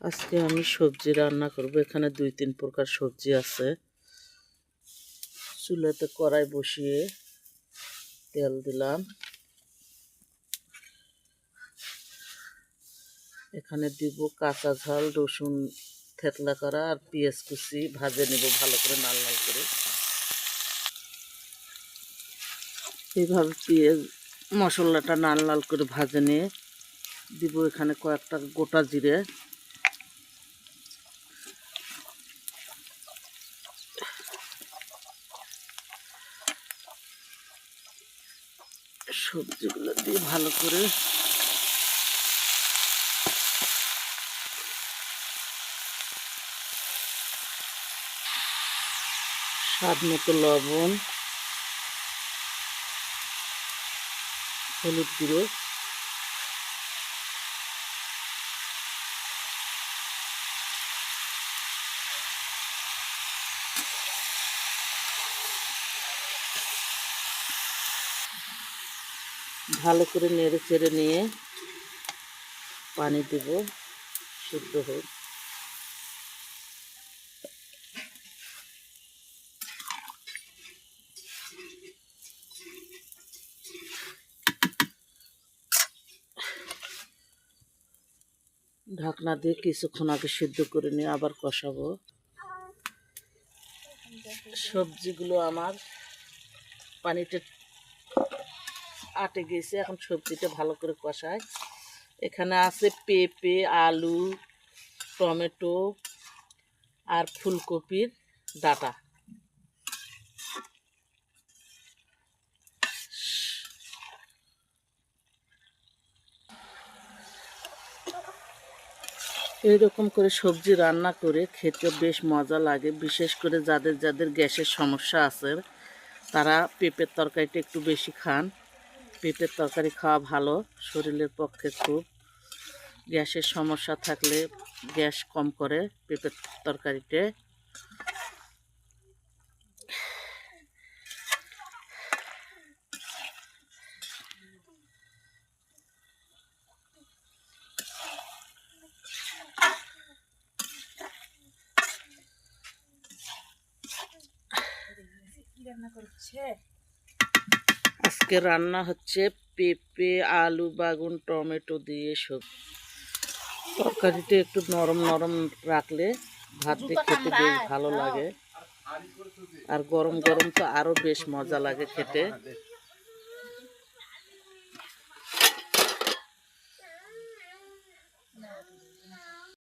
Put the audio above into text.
আজকে আমি সবজি রান্না করব। এখানে 2-3 প্রকার সবজি আছে। চুলাতে কড়াই বসিয়ে তেল দিলাম। এখানে দিব কাঁচা ঝাল, রসুন থেতলা করা আর পেঁয়াজ কুচি। ভাজে নেব ভালো করে, লাল লাল করে। এইভাবে পেঁয়াজ মশলাটা লাল লাল করে ভাজে নিয়ে দিব এখানে কয়েকটা গোটা জিরে, সবজিগুলো দিয়ে ভালো করে স্বাদ মতো লবণ, হলুদ গুঁড়ো, ভালো করে নেড়ে চেড়ে নিয়ে পানি দেব, সিদ্ধ হোক। ঢাকনা দিয়ে কিছুক্ষণ আগে সিদ্ধ করে নিয়ে আবার কষাবো। সবজিগুলো আমার পানিতে আটে গেছে, এখন সবজিটা ভালো করে কষায়। এখানে আছে পেঁপে, আলু, টমেটো আর ফুলকপির ডাঁটা। এইরকম করে সবজি রান্না করে খেতে বেশ মজা লাগে। বিশেষ করে যাদের যাদের গ্যাসের সমস্যা আছে তারা পেঁপের তরকারিটা একটু বেশি খান। পেঁপের তরকারি খাওয়া ভালো, শরীরের পক্ষে খুব। গ্যাসের সমস্যা থাকলে গ্যাস কম করে পেঁপের তরকারিতে। আজকে রান্না হচ্ছে পেঁপে, আলু, বাগুন, টমেটো দিয়ে সবজি। তরকারিটা একটু নরম নরম রাখলে ভাত দিয়ে খেতে বেশ ভালো লাগে, আর গরম গরম তো আরো বেশ মজা লাগে খেতে।